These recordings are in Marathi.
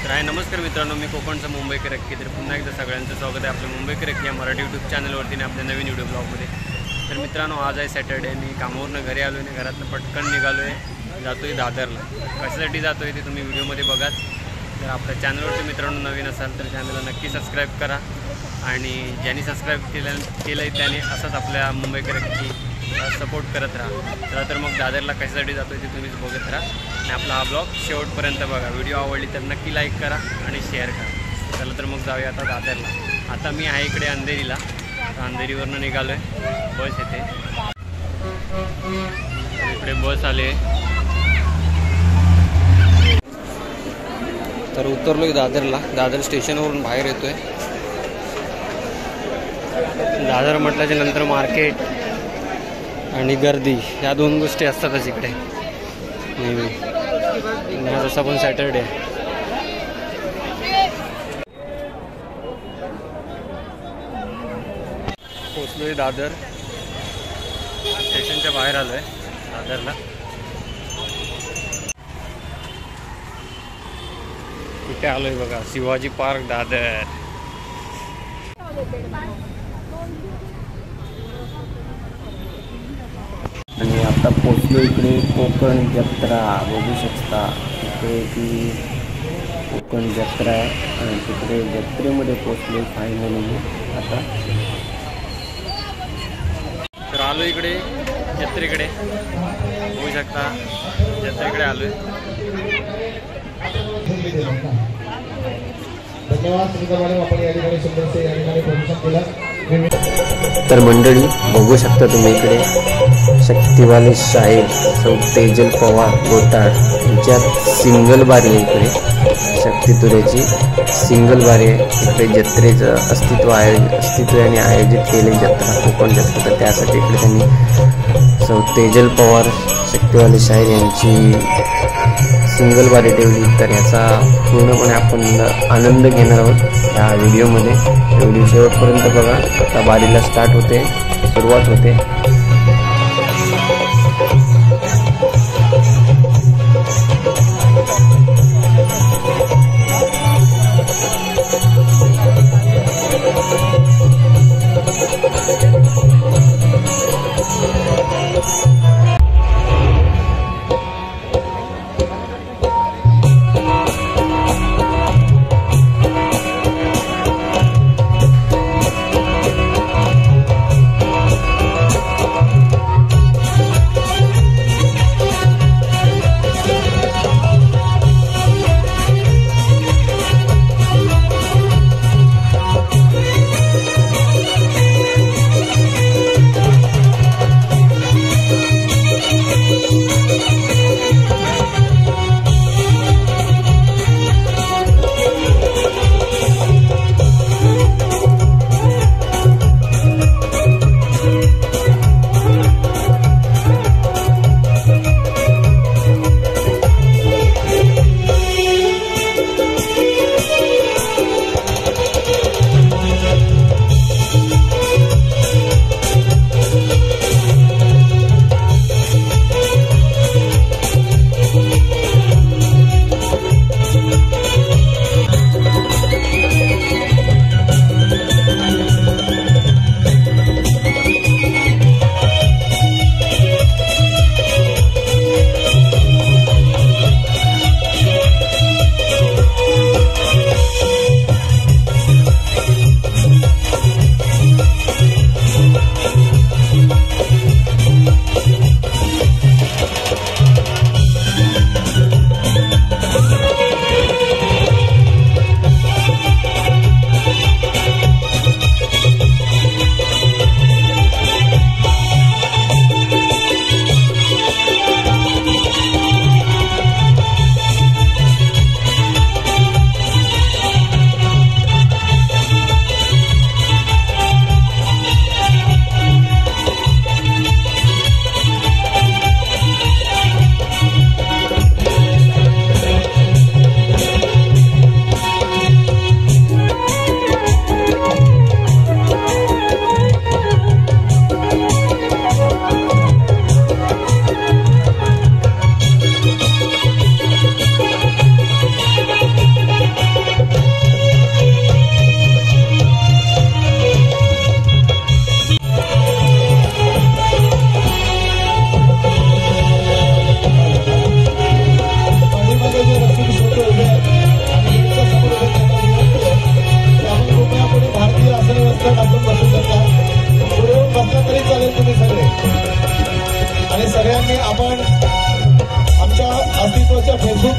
हाय नमस्कार मित्रांनो, मी कोकणचा मुंबईकर अक्की. तर पुन्हा एकदा सगळ्यांचं स्वागत आहे आपल्या मुंबईकर अक्की या मराठी यूट्यूब चॅनलवरती आपल्या नवीन व्हिडिओ ब्लॉगमध्ये. तर मित्रांनो, आज आहे सॅटर्डे आणि कामावरनं घरी आलो आहे. घरातनं पटकन निघालो आहे, जातो आहे दादरला. कशासाठी जातो आहे ते तुम्ही व्हिडिओमध्ये बघाच. जर आपल्या चॅनलवरती मित्रांनो नवीन असाल तर चॅनलला नक्की सबस्क्राईब करा आणि ज्यांनी सबस्क्राईब केलं आहे त्याने असंच आपल्या मुंबईकर अक्की सपोर्ट करत राहा. तर मग दादरला कशासाठी जातो आहे ते तुम्हीच बघत राहा आणि आपला हा ब्लॉग शेवटपर्यंत बघा. व्हिडिओ आवडली तर नक्की लाईक करा आणि शेअर करा. चला तर मग जाऊया आता दादरला. आता मी आहे इकडे अंधेरीला. अंधेरीवरनं निघालो आहे, बस येते. इकडे बस आले तर उतरलो आहे दादरला. दादर स्टेशनवरून बाहेर येतो आहे. दादर म्हटल्याच्या नंतर मार्केट आणि गर्दी ह्या दोन गोष्टी असतातच इकडे नेहमी. जसा पण सॅटर्डे आहे. पोचलो आहे दादर स्टेशनच्या बाहेर आलो आहे दादरला. कुठे आलोय बघा, शिवाजी पार्क दादर. आणि आता पोचलो इकडे कोकण जत्रा बघू शकता. इकडे ती कोकण जत्रा आहे आणि तिकडे जत्रेमध्ये पोचलो फायनली आता. तर आलो इकडे जत्रेकडे, बघू शकता जत्रेकडे आलो आहे. तर मंडळी बघू शकता तुम्ही इकडे शक्तिवाले शाहीर सौ तेजल पवार गोटाळ यांच्यात सिंगल बारी आहे. इकडे शक्तितुरेची सिंगल बारी आहे. इकडे जत्रेचं अस्तित्व आणि आयोजित केले जत्रा, कोकण जत्रा. तर त्यासाठी इकडे त्यांनी सौ तेजल पवार शक्तिवाले शाहीर यांची सिंगल बारी ठेवली. तर याचा पूर्णपणे आपण आनंद घेणार आहोत या व्हिडिओमध्ये. व्हिडिओ शेवटपर्यंत बघा. आता बारीला स्टार्ट होते, सुरुवात होते.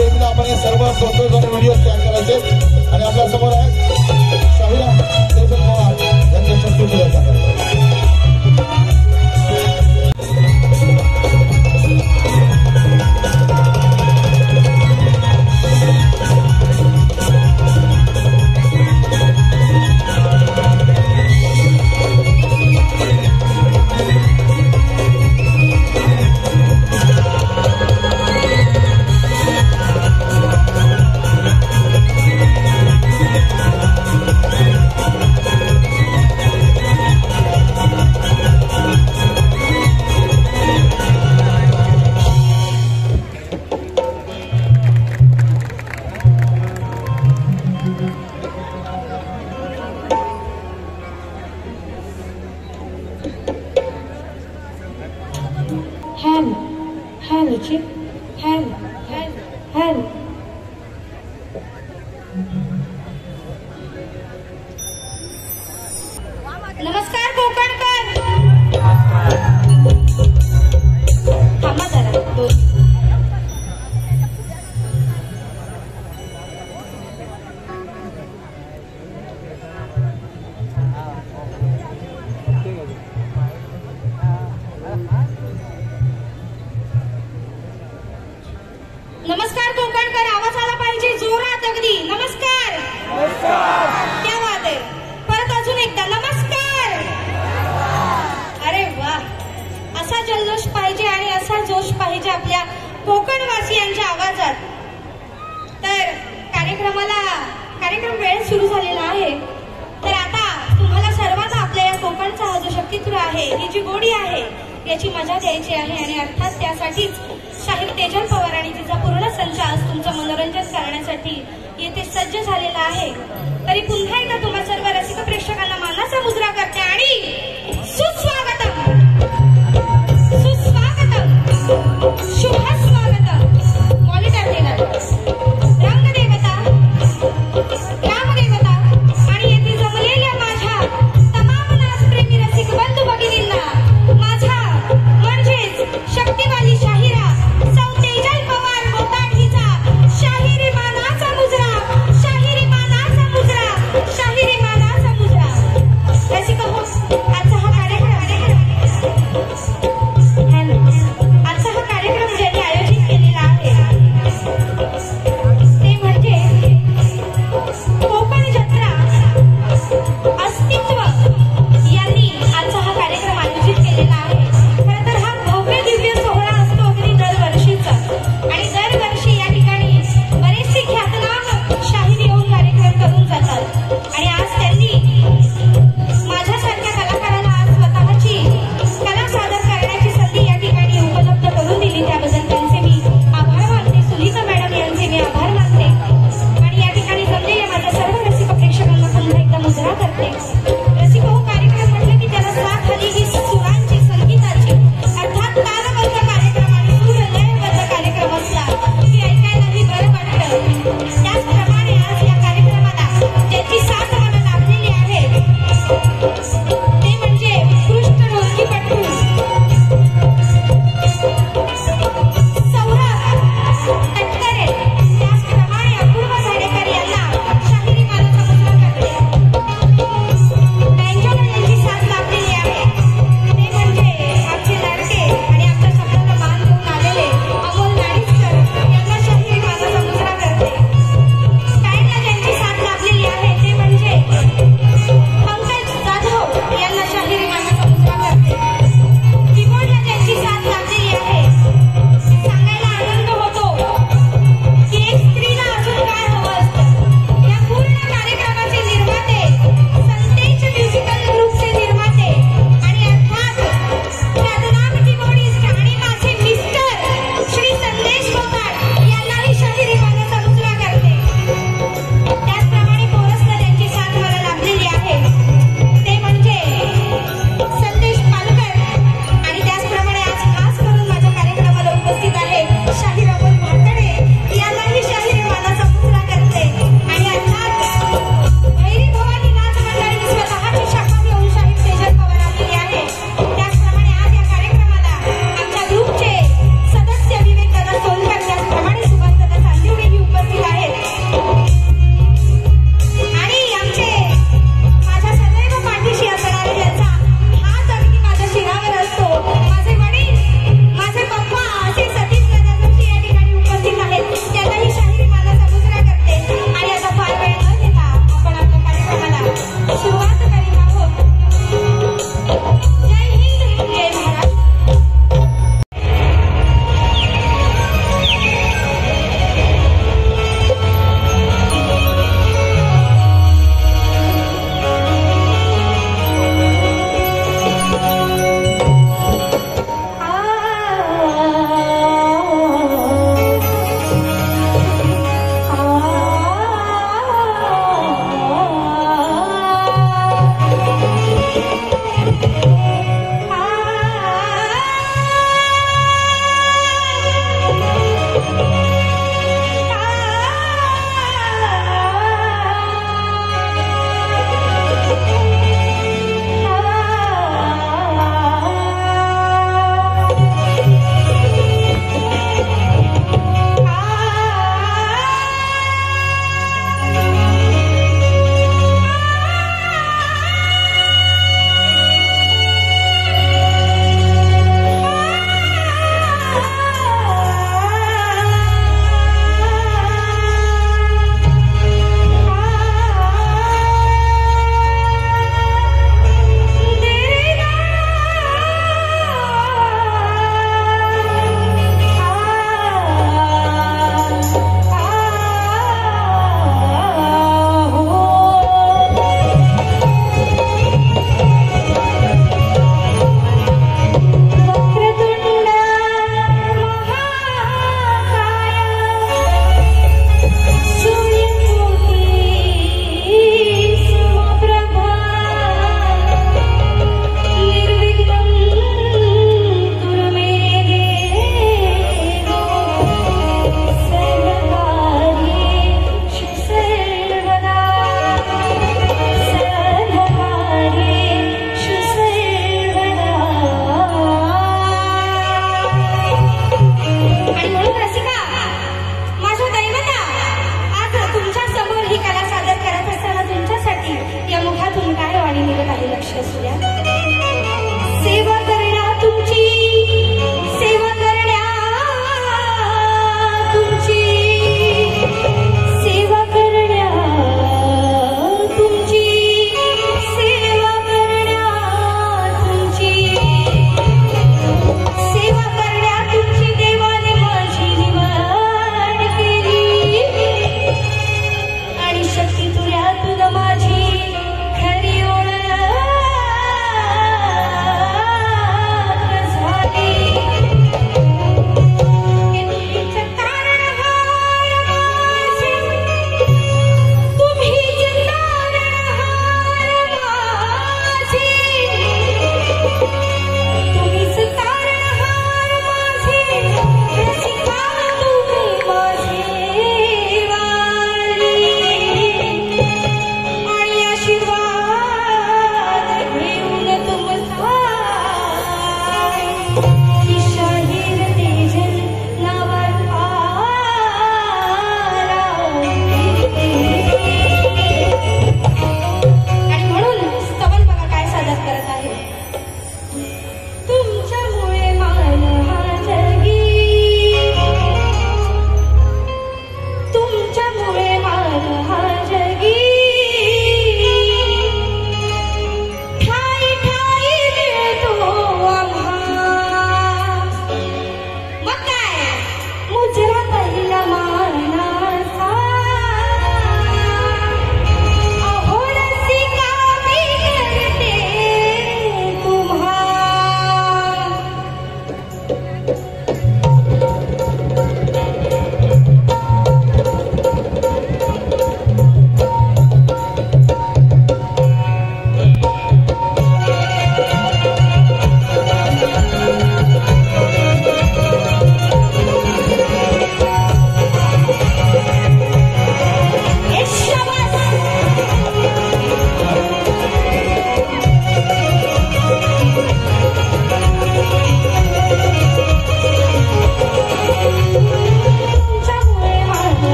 एकदा आपण हे सर्व फोटोज आणि व्हिडिओ तयार करायचे आणि आपल्या समोर आहे शाहिरा देशमुख पवार यांच्या शक्ती पूजा नमस्कार कोकणकर. थांबा जरा दोन. नमस्कार कोकणकर. आवाज आला पाहिजे जोरात अगदी. नमस्कार. क्या बात आहे. परत अजून एकदा नमस्कार. अरे वा. असा जल्लोष पाहिजे आणि असा जोश पाहिजे आपल्या कोकणवासियांच्या आवाजात. तर कार्यक्रम वेळ सुरू झालेला आहे. तर आता तुम्हाला सर्वांना आपल्या या कोकणचा हा जो शक्तित्र आहे, ही जी गोडी आहे, याची मजा द्यायची आहे आणि अर्थात त्यासाठीच साहेब तेजल पवार आणि तिचा पूर्ण संच आज तुमचं मनोरंजन करण्यासाठी येथे सज्ज झालेला आहे. तरी पुन्हा एकदा तुम्हा सर्व रसिक प्रेक्षकांना मानाचा मुजरा करते आणि सुस्वागतम सुस्वागतम शुभ स्वागतम. मॉनिटर देणार रंगदेवता ग्रामदेवता आणि येथे जमलेल्या माझ्या तमाम नाचप्रेमी रसिक बंधू भगिनींना माझा म्हणजेच शक्तिवाली शाहिरा सौ तेजल पवार मोताड हिचा शाहिरी मानाचा मुजरा, शाहिरी मानाचा मुजरा, शाहिरी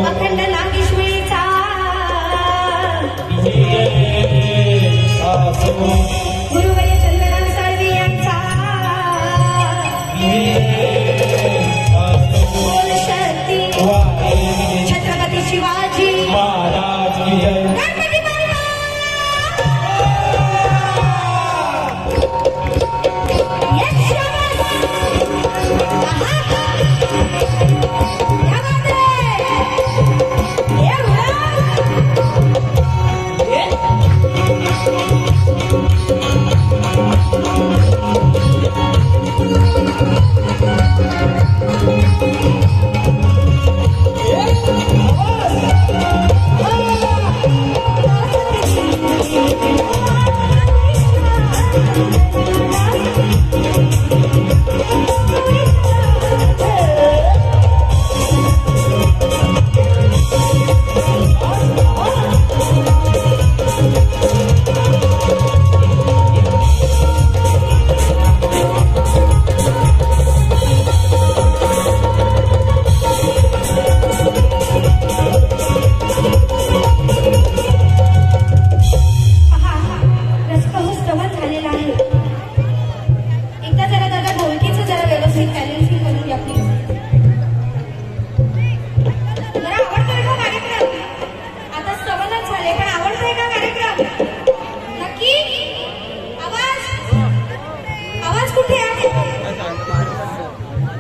अखंड नागेश्वरीचा गुरुवर्य चंद्रकांत साळवे यांचा बोल शक्ती छत्रपती शिवाजी महाराज की जय. गणपती बाप्पा यश शाबास. आहा. क्या बात है. ये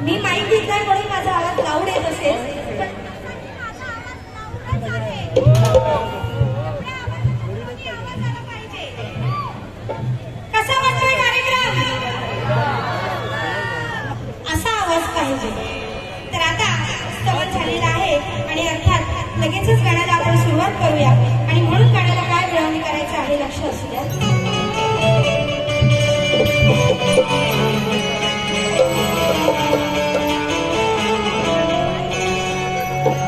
मी माईक घेतलाय म्हणून माझा आवाज लाऊड येत असेल. कसा वाटतोय कार्यक्रम. असा आवाज पाहिजे. तर आता स्तवन झालेला आहे आणि अर्थात लगेचच गाण्याला आपण सुरुवात करूया आणि म्हणून गाण्याला काय मिळवणी करायचं आहे लक्ष असू द्या.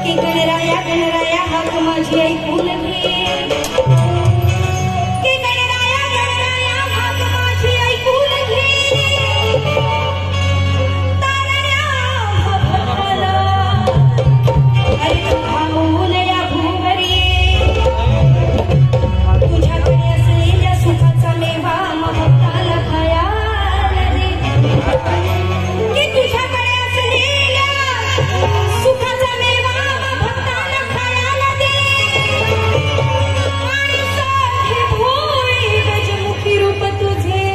की गणराया हाक माझी ऐकून घे. की गणराया हाक माझी ऐकून घे. तारण्या भक्ताला हरित थांबून या भूवरी तुझ्याकडे असलेल्या सुखाचा मेवा भक्ताला खायाला दे. की तुझ्याकडे असलेल्या सुखाचा मेवा भक्ताला खायाला दे. आणि साधी भोळी गजमुखी रूप तुझे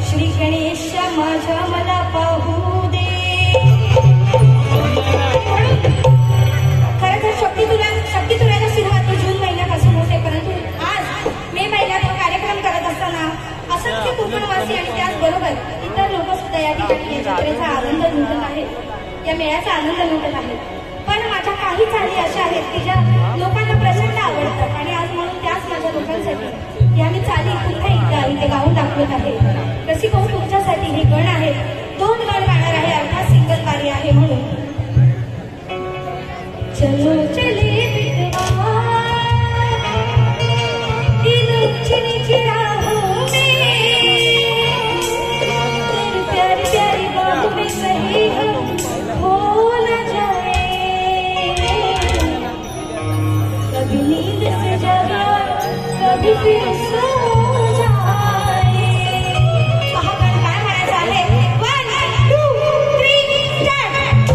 श्री गणेश माझ्या मला पाहू दे. खरं तर शक्ती तुऱ्याला सुरुवात जून महिन्यापासून होते, परंतु आज मे महिन्यात हा कार्यक्रम करत असताना असंख्य कोकणवासी आणि त्याचबरोबर इतर लोक सुद्धा या ठिकाणी या जत्रेचा आनंद लुटत आहेत, या मेळ्याचा आनंद लुटत आहेत. पण माझ्या काही चाली अशा आहेत की ज्या लोकांना प्रचंड आवडतात आणि आज म्हणून त्याच माझ्या लोकांसाठी या मी चाली पुन्हा इथे गाऊन दाखवत आहे. रसिक हो, तुमच्यासाठी हे गण आहेत. 2 गण गाणार आहे, अर्थात सिंगल वारी आहे. म्हणून चलो चले बिटवा इन ऊंची राहों में, तेरी प्यारी प्यारी बाहों में कहीं हम खो न जाए. कभी नींद से जगा कभी फिर सो जाए. महागण काय म्हणायचं आहे. 1 2 3 स्टार्ट.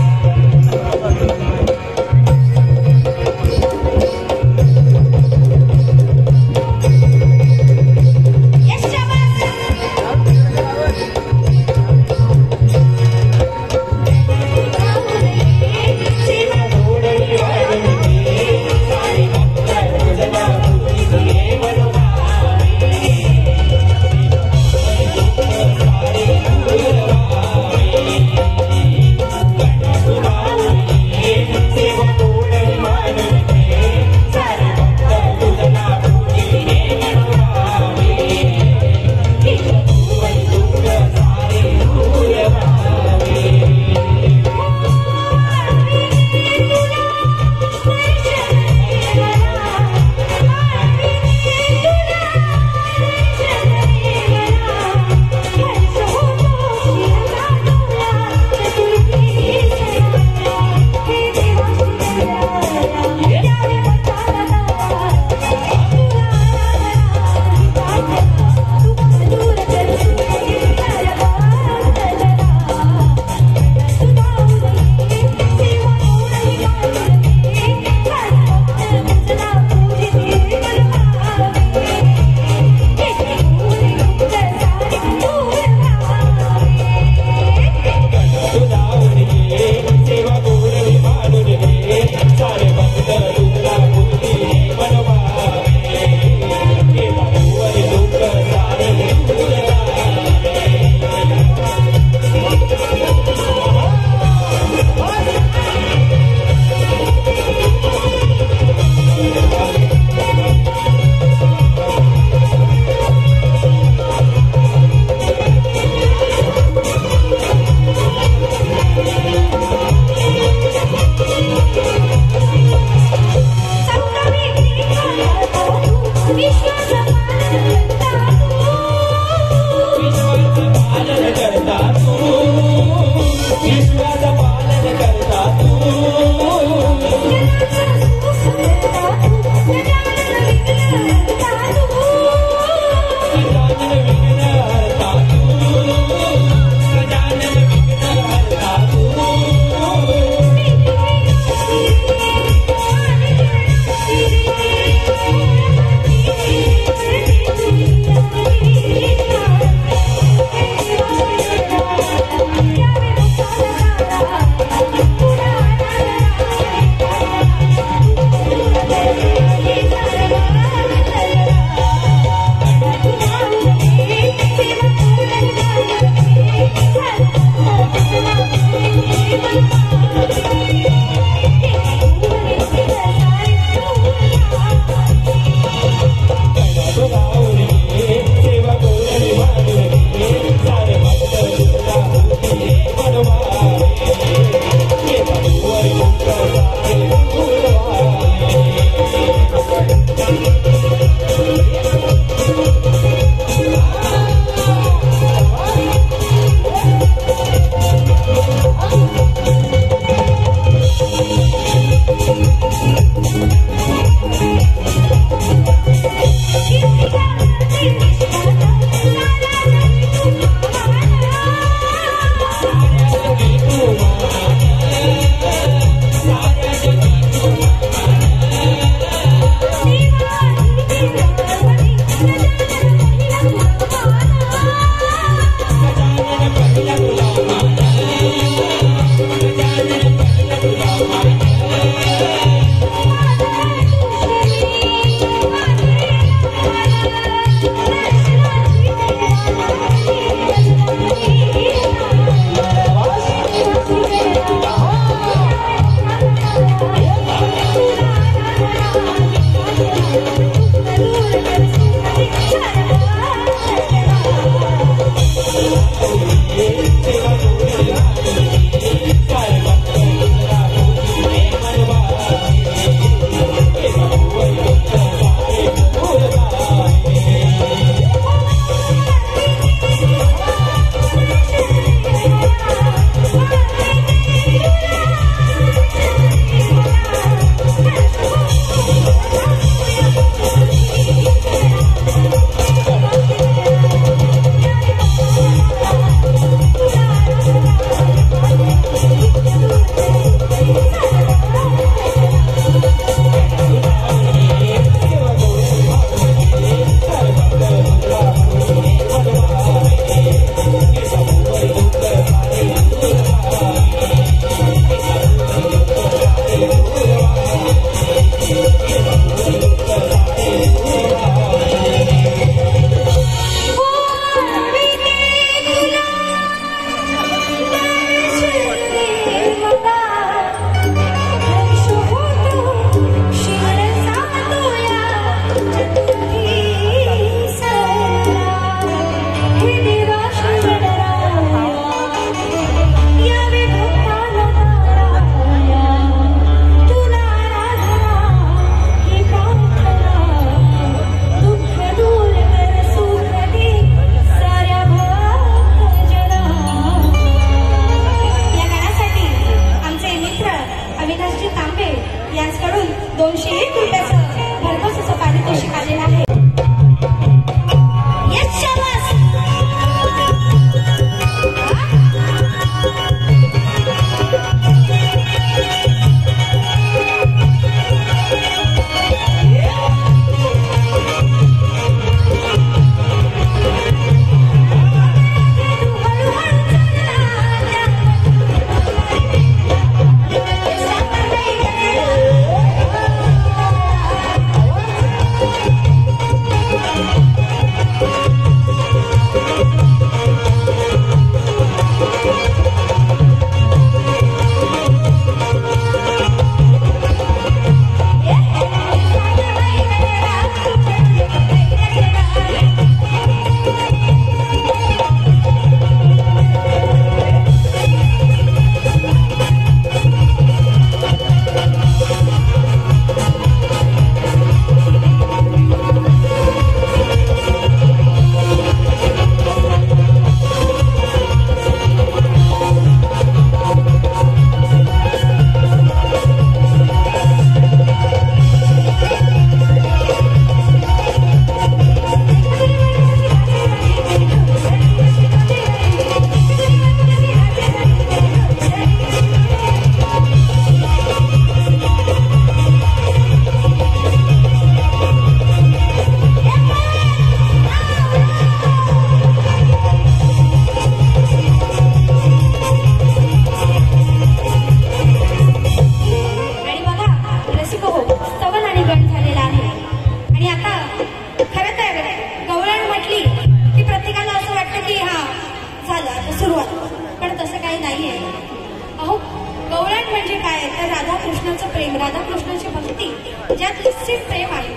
राधाकृष्णाचं प्रेम, राधाकृष्णाची भक्ती ज्यात निश्चित प्रेम आहे.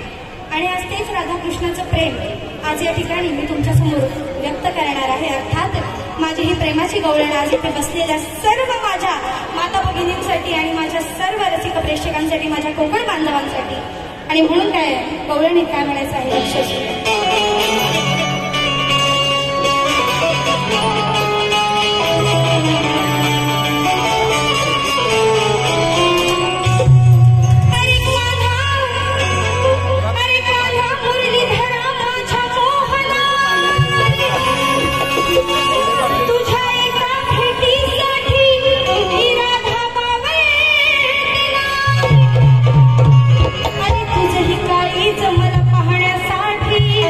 आणि आज तेच राधाकृष्णाचं प्रेम आज या ठिकाणी मी तुमच्यासमोर व्यक्त करणार आहे. अर्थात माझी ही प्रेमाची गवळण आज इथे बसलेल्या सर्व माझ्या माता भगिनींसाठी आणि माझ्या सर्व रसिक प्रेक्षकांसाठी, माझ्या कोकण बांधवांसाठी. आणि म्हणून काय गवळणीत काय म्हणायचं आहे लक्ष. मला पाहण्यासाठी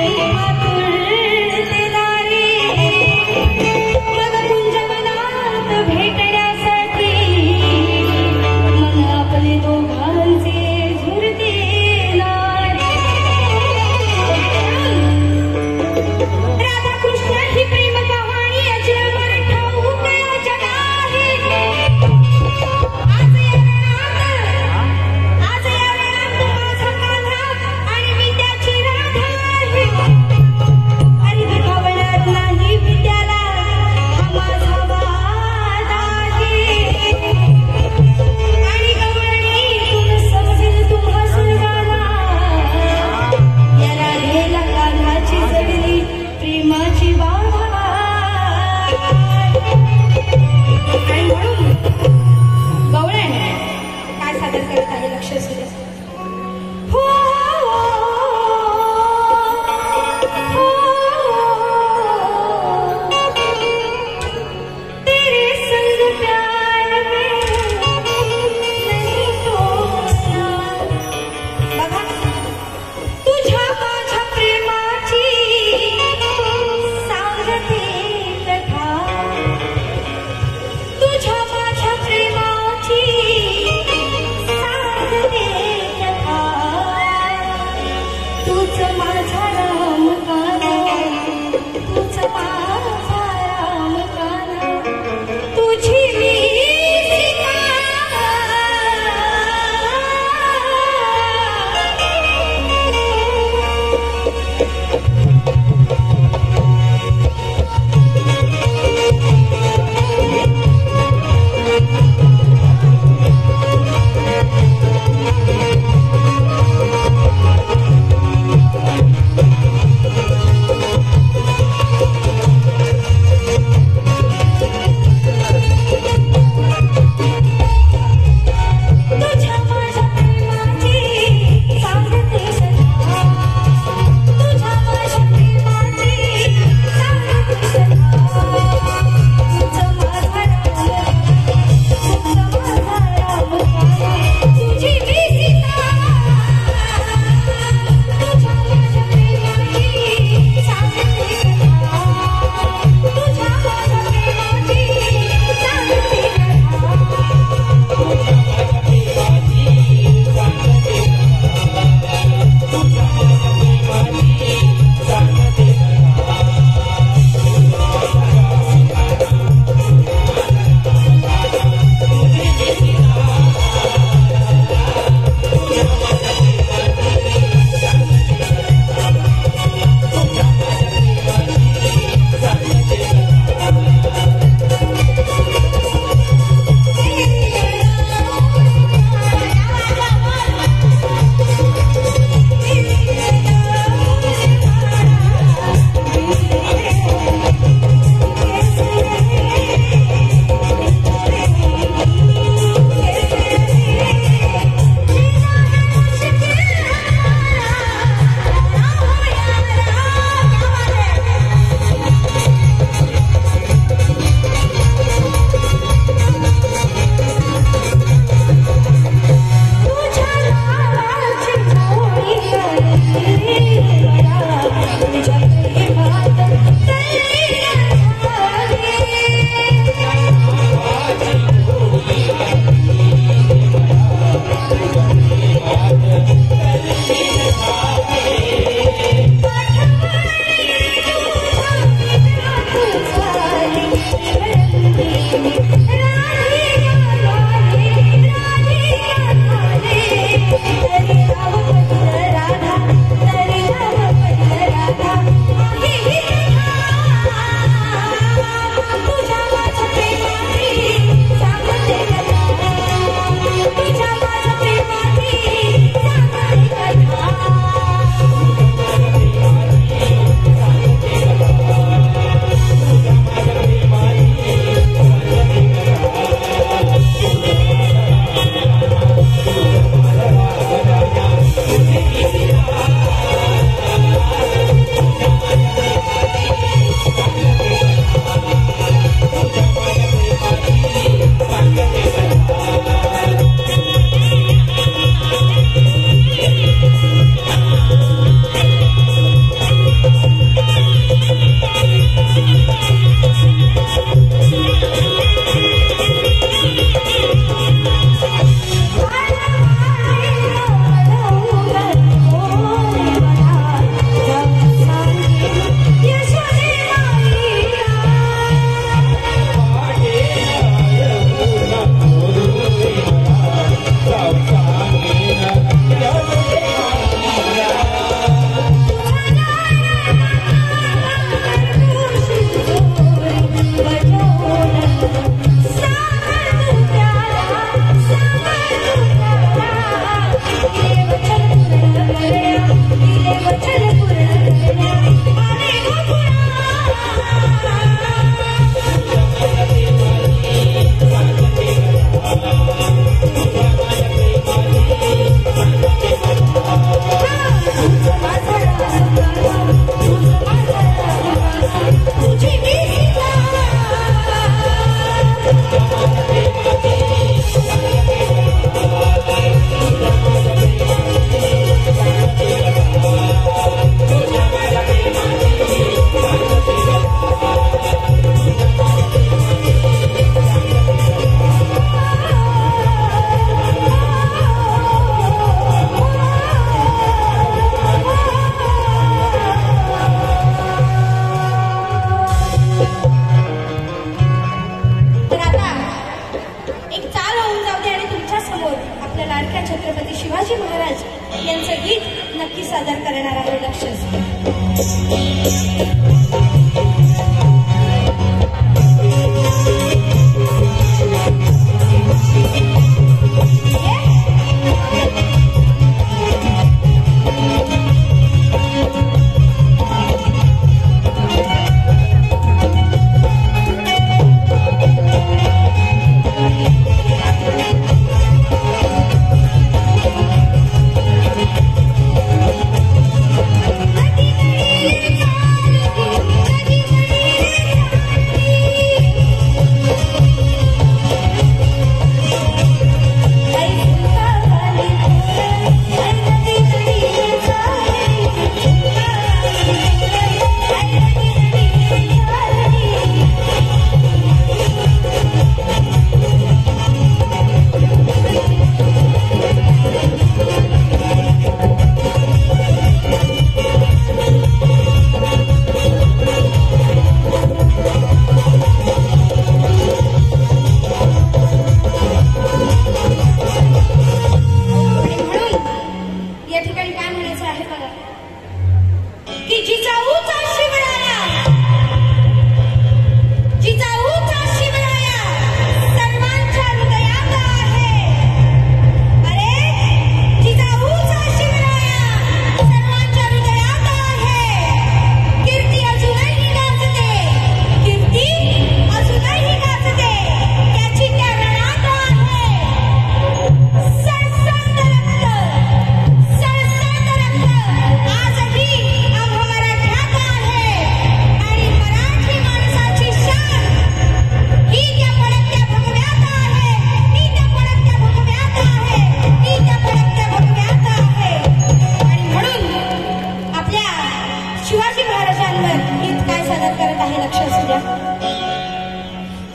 समोर आपल्या लाडक्या छत्रपती शिवाजी महाराज यांचं गीत नक्की सादर करणार आहे. लक्ष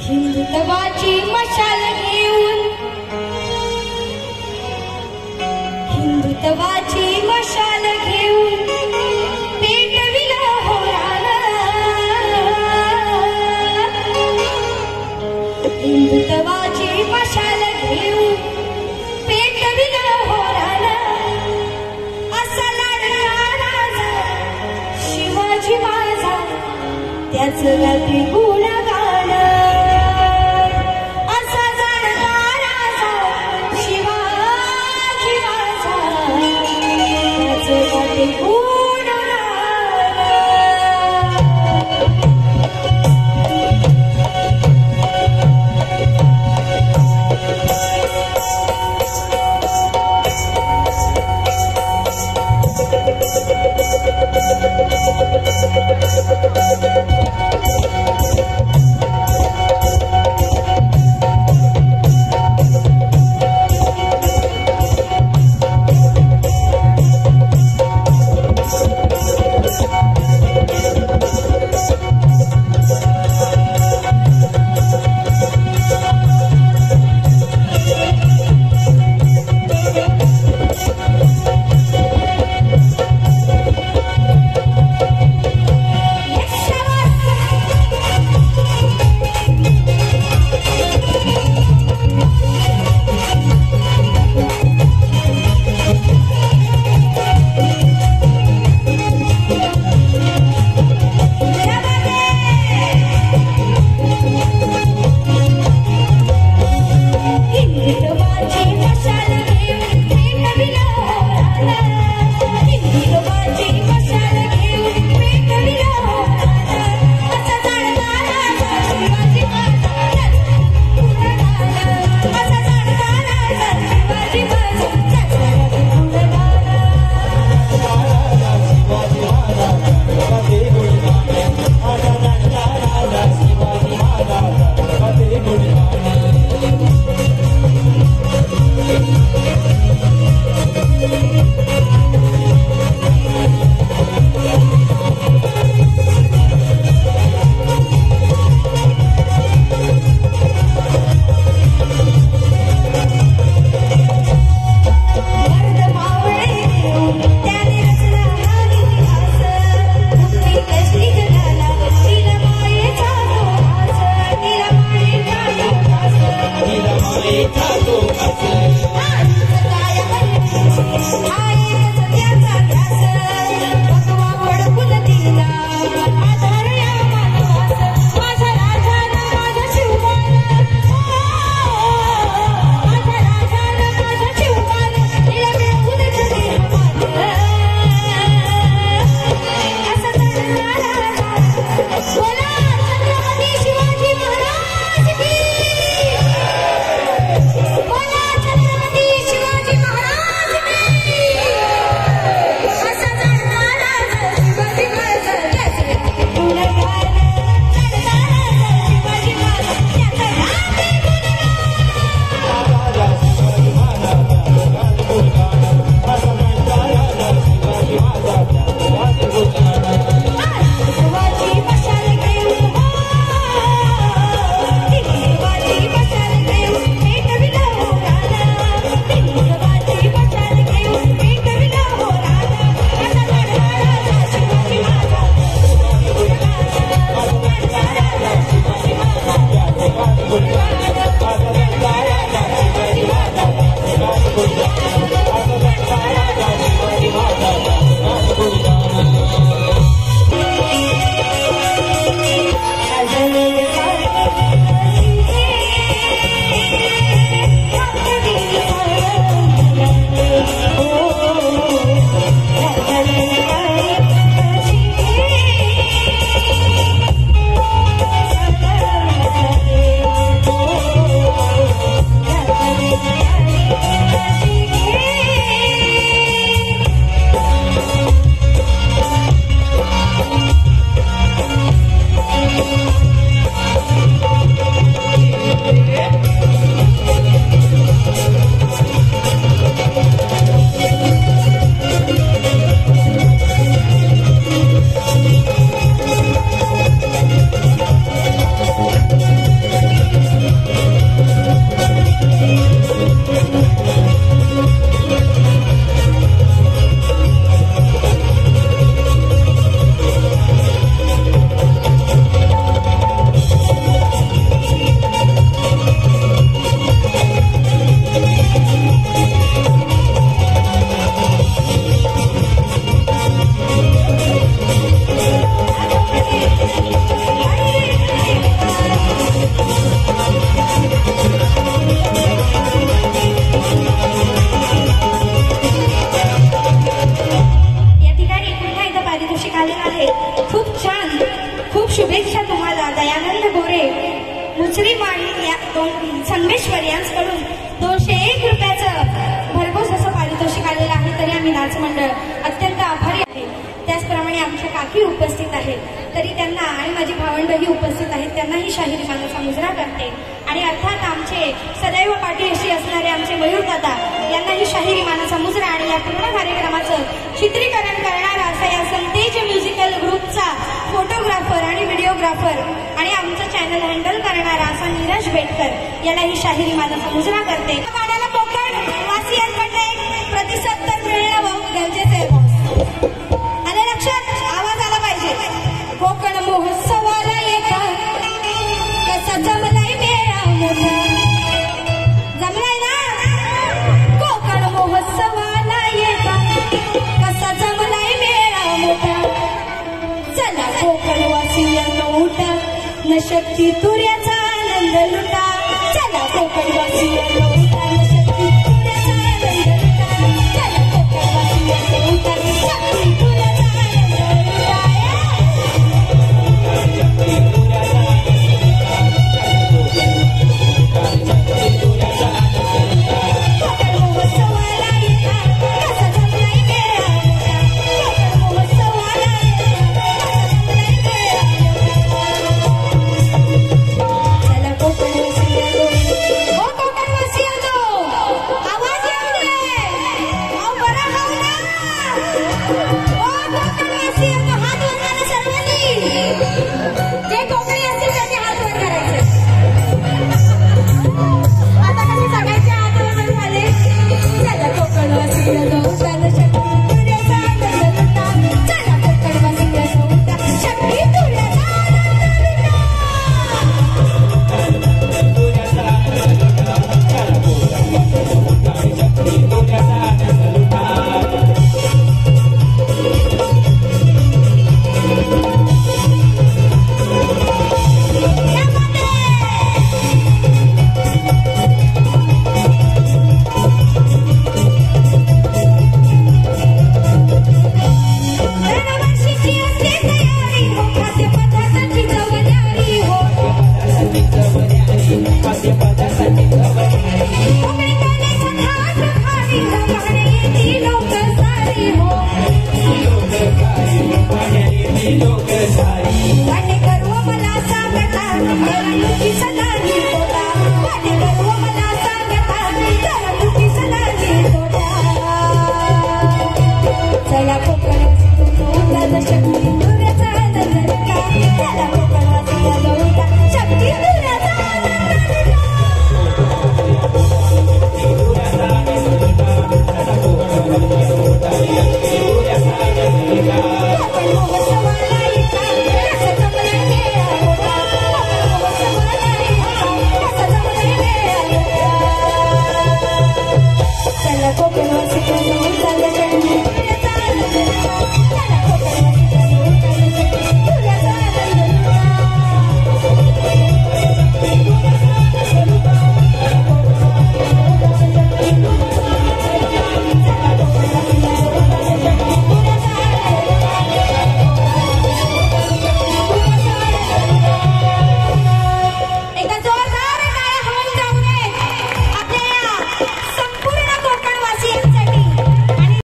हिंदुत्वाची मशाल घेऊन हिंदुत्वाची मशाल घेऊन पेटविला होराला हिंदुत्वाची मशाल घेऊन पेटविला होराला असा लाडका राजा शिवाजी माझा त्याच गाती गुणगान Tato, शुभेच्छा तुम्हाला दयानंद गोरे मुसळी माळी या संगमेश्वर यांच्याकडून 201 रुपयाचं भरघोस असं पारितोषिक आलेलं आहे. तरी आम्ही नाच मंडळ अत्यंत आभारी आहे. त्याचप्रमाणे आमच्या काकी उपस्थित आहेत, तरी त्यांना आणि माझी भावंडही उपस्थित आहेत, त्यांनाही शाहिरी मानाचा मुजरा करते. आणि अर्थात आमचे सदैव पाठीशी असणारे आमचे मयूर दादा यांनाही शाहिरी मानाचा मुजरा आणि या पूर्ण कार्यक्रमाचं चित्रीकरण करणारा असा या संतेज म्युझिकल ग्रुपचा फोटोग्राफर आणि व्हिडिओग्राफर आणि आमचं चॅनल हँडल करणारा असा नीरज बेटकर यालाही शाहिरी मानाचा मुजरा करते. गाण्याला कोकण वासियांकडनं एक प्रतिसाद तर मिळणं गरजेचं आहे. आलं लक्षात? आवाज आला पाहिजे. कोकण महोत्सवाला येता कसा जमलाय मेळा मोठा, जमलाय ना? कोकण महोत्सवाला येता कसा जमलाय मेळा मोठा, चला कोकण वासियांनो उठा न शक्ती तुऱ्याचा आनंद लुटा, चला कोकण वासियांनो